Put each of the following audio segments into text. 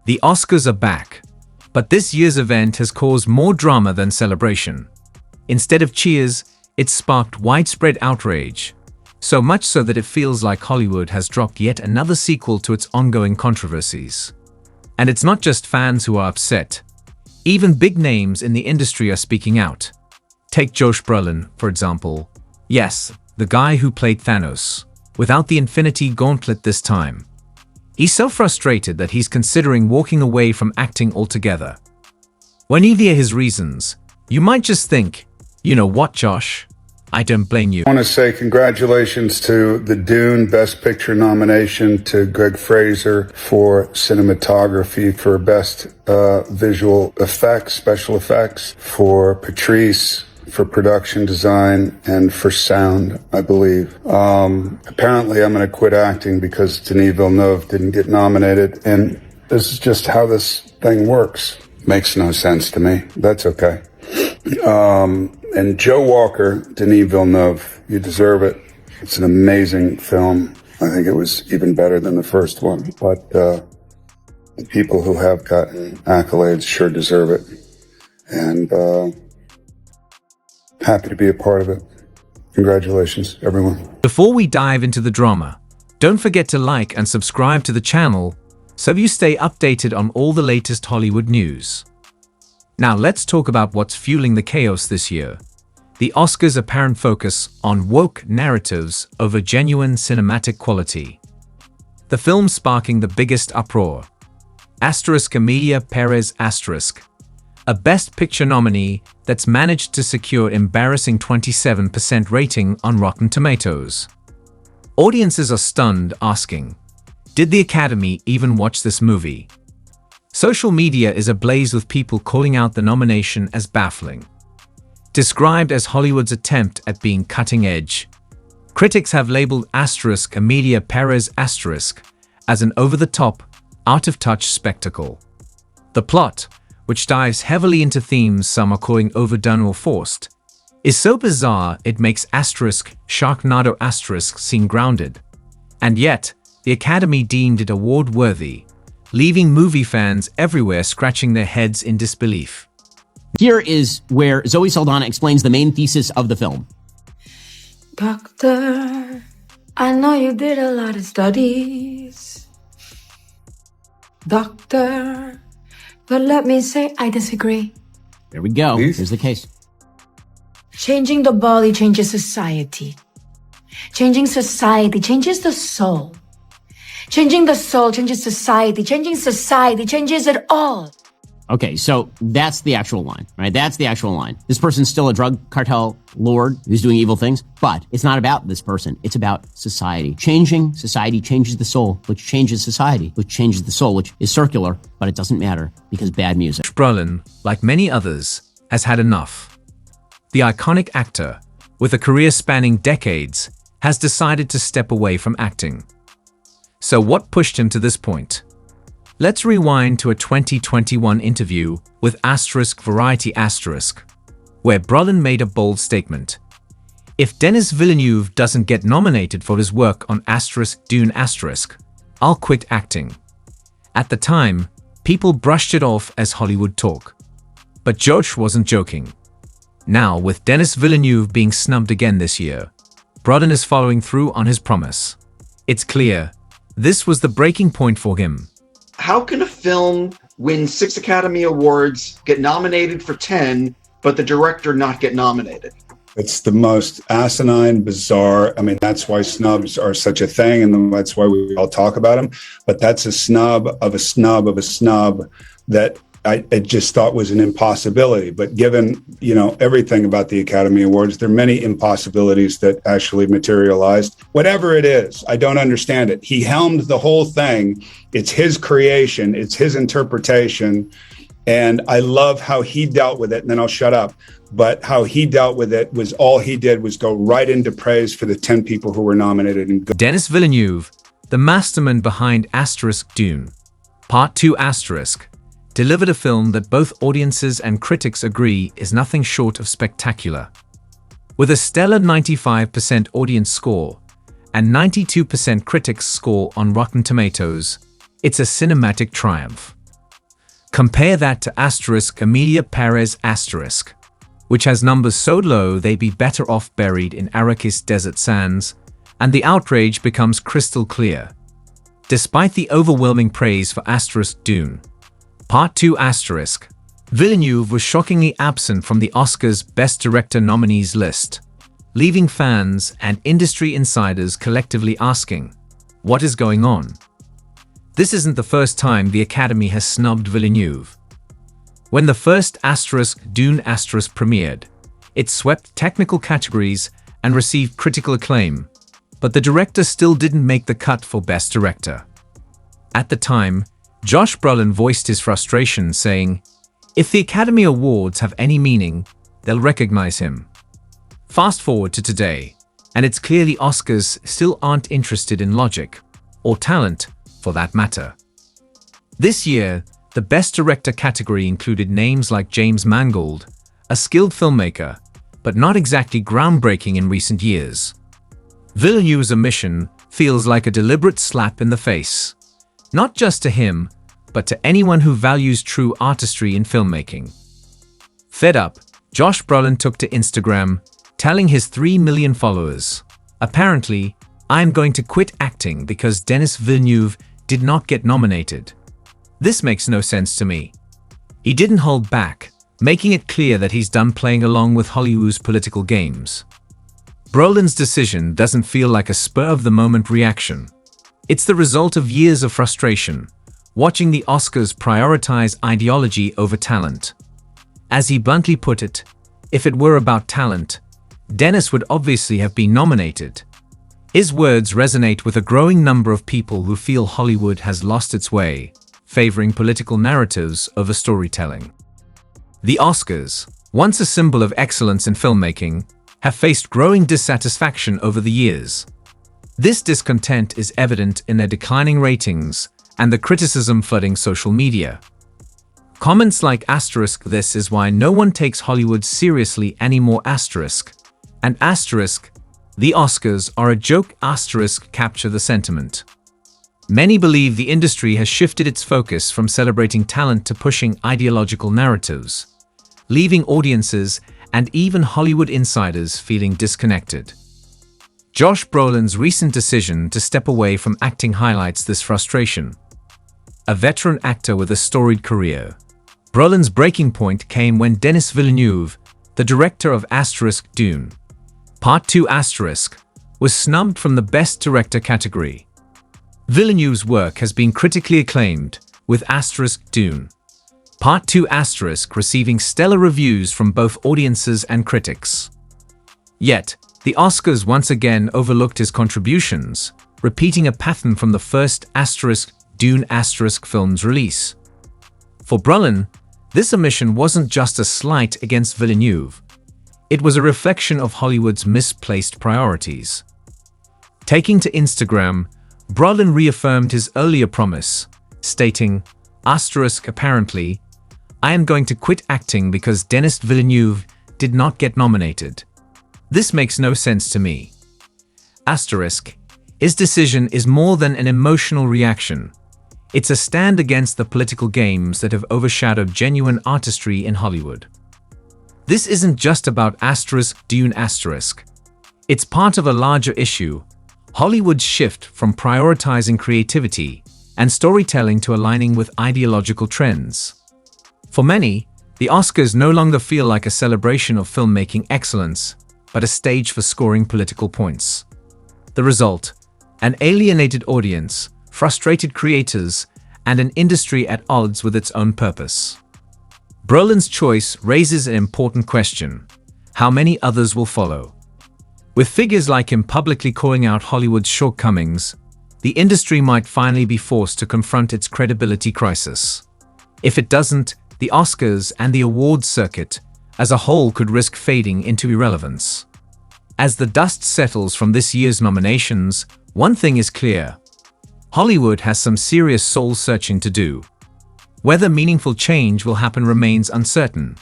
The Oscars are back, but this year's event has caused more drama than celebration. Instead of cheers, it sparked widespread outrage, so much so that it feels like Hollywood has dropped yet another sequel to its ongoing controversies. And it's not just fans who are upset. Even big names in the industry are speaking out. Take Josh Brolin, for example. Yes, the guy who played Thanos, without the Infinity Gauntlet this time. He's so frustrated that he's considering walking away from acting altogether. When you hear his reasons, you might just think, you know what, Josh? I don't blame you. I want to say congratulations to the Dune Best Picture nomination, to Greg Fraser for cinematography, for Best Visual Effects, Special Effects, for Patrice for production design, and for sound, I believe. Apparently I'm going to quit acting because Denis Villeneuve didn't get nominated, and this is just how this thing works. Makes no sense to me. That's okay. And Joe Walker, Denis Villeneuve, you deserve it. It's an amazing film. I think it was even better than the first one, but the people who have gotten accolades sure deserve it. And happy to be a part of it. Congratulations, everyone. Before we dive into the drama, don't forget to like and subscribe to the channel so you stay updated on all the latest Hollywood news. Now let's talk about what's fueling the chaos this year. The Oscars' apparent focus on woke narratives over genuine cinematic quality. The film sparking the biggest uproar. Emilia Perez *, a Best Picture nominee that's managed to secure embarrassing 27% rating on Rotten Tomatoes. Audiences are stunned, asking, did the Academy even watch this movie? Social media is ablaze with people calling out the nomination as baffling. Described as Hollywood's attempt at being cutting edge, critics have labeled Emilia Perez * as an over-the-top, out-of-touch spectacle. The plot, which dives heavily into themes some are calling overdone or forced, is so bizarre it makes Sharknado * seem grounded. And yet, the Academy deemed it award-worthy, leaving movie fans everywhere scratching their heads in disbelief. Here is where Zoe Saldana explains the main thesis of the film. Doctor, I know you did a lot of studies. Doctor, but let me say I disagree. There we go. Please? Here's the case. Changing the body changes society. Changing society changes the soul. Changing the soul changes society. Changing society changes it all. Okay, so that's the actual line, right? That's the actual line. This person's still a drug cartel lord who's doing evil things, but it's not about this person. It's about society. Changing society changes the soul, which changes society, which changes the soul, which is circular, but it doesn't matter because bad music. Josh Brolin, like many others, has had enough. The iconic actor, with a career spanning decades, has decided to step away from acting. So what pushed him to this point? Let's rewind to a 2021 interview with Variety *, where Brolin made a bold statement. If Denis Villeneuve doesn't get nominated for his work on Dune *, I'll quit acting. At the time, people brushed it off as Hollywood talk. But Josh wasn't joking. Now, with Denis Villeneuve being snubbed again this year, Brolin is following through on his promise. It's clear, this was the breaking point for him. How can a film win 6 Academy Awards, get nominated for 10, but the director not get nominated? It's the most asinine, bizarre. I mean, that's why snubs are such a thing, and that's why we all talk about them. But that's a snub of a snub of a snub that I just thought was an impossibility. But given, everything about the Academy Awards, there are many impossibilities that actually materialized. Whatever it is, I don't understand it. He helmed the whole thing. It's his creation. It's his interpretation. And I love how he dealt with it. And then I'll shut up. But how he dealt with it was all he did was go right into praise for the 10 people who were nominated. And Denis Villeneuve, the mastermind behind Dune, Part 2 delivered a film that both audiences and critics agree is nothing short of spectacular. With a stellar 95% audience score and 92% critics score on Rotten Tomatoes, it's a cinematic triumph. Compare that to Emilia Perez *, which has numbers so low they'd be better off buried in Arrakis desert sands, and the outrage becomes crystal clear. Despite the overwhelming praise for Dune, Part 2 Villeneuve was shockingly absent from the Oscars' Best Director nominees list, leaving fans and industry insiders collectively asking, what is going on? This isn't the first time the Academy has snubbed Villeneuve. When the first Dune premiered, it swept technical categories and received critical acclaim, but the director still didn't make the cut for Best Director. At the time, Josh Brolin voiced his frustration, saying, "If the Academy Awards have any meaning, they'll recognize him." Fast forward to today, and it's clear the Oscars still aren't interested in logic, or talent, for that matter. This year, the Best Director category included names like James Mangold, a skilled filmmaker, but not exactly groundbreaking in recent years. Villeneuve's omission feels like a deliberate slap in the face, not just to him, but to anyone who values true artistry in filmmaking. Fed up, Josh Brolin took to Instagram, telling his 3 million followers, "Apparently, I'm going to quit acting because Denis Villeneuve did not get nominated. This makes no sense to me." He didn't hold back, making it clear that he's done playing along with Hollywood's political games. Brolin's decision doesn't feel like a spur-of-the-moment reaction. It's the result of years of frustration, watching the Oscars prioritize ideology over talent. As he bluntly put it, if it were about talent, Denis would obviously have been nominated. His words resonate with a growing number of people who feel Hollywood has lost its way, favoring political narratives over storytelling. The Oscars, once a symbol of excellence in filmmaking, have faced growing dissatisfaction over the years. This discontent is evident in their declining ratings and the criticism flooding social media. Comments like "this is why no one takes Hollywood seriously anymore" and "the Oscars are a joke" capture the sentiment. Many believe the industry has shifted its focus from celebrating talent to pushing ideological narratives, leaving audiences and even Hollywood insiders feeling disconnected. Josh Brolin's recent decision to step away from acting highlights this frustration. A veteran actor with a storied career, Brolin's breaking point came when Denis Villeneuve, the director of Dune, Part 2 was snubbed from the Best Director category. Villeneuve's work has been critically acclaimed, with Dune, Part 2 receiving stellar reviews from both audiences and critics. Yet, the Oscars once again overlooked his contributions, repeating a pattern from the first Dune film's release. For Brolin, this omission wasn't just a slight against Villeneuve. It was a reflection of Hollywood's misplaced priorities. Taking to Instagram, Brolin reaffirmed his earlier promise, stating, "Apparently, I am going to quit acting because Denis Villeneuve did not get nominated. This makes no sense to me." His decision is more than an emotional reaction. It's a stand against the political games that have overshadowed genuine artistry in Hollywood. This isn't just about Dune*. It's part of a larger issue, Hollywood's shift from prioritizing creativity and storytelling to aligning with ideological trends. For many, the Oscars no longer feel like a celebration of filmmaking excellence, but a stage for scoring political points. The result: an alienated audience, frustrated creators, and an industry at odds with its own purpose. Brolin's choice raises an important question: how many others will follow? With figures like him publicly calling out Hollywood's shortcomings, the industry might finally be forced to confront its credibility crisis. If it doesn't, the Oscars and the awards circuit as a whole could risk fading into irrelevance. As the dust settles from this year's nominations, one thing is clear: Hollywood has some serious soul-searching to do. Whether meaningful change will happen remains uncertain,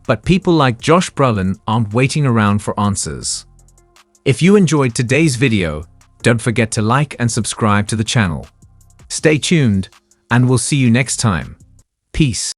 but people like Josh Brolin aren't waiting around for answers. If you enjoyed today's video, don't forget to like and subscribe to the channel. Stay tuned, and we'll see you next time. Peace.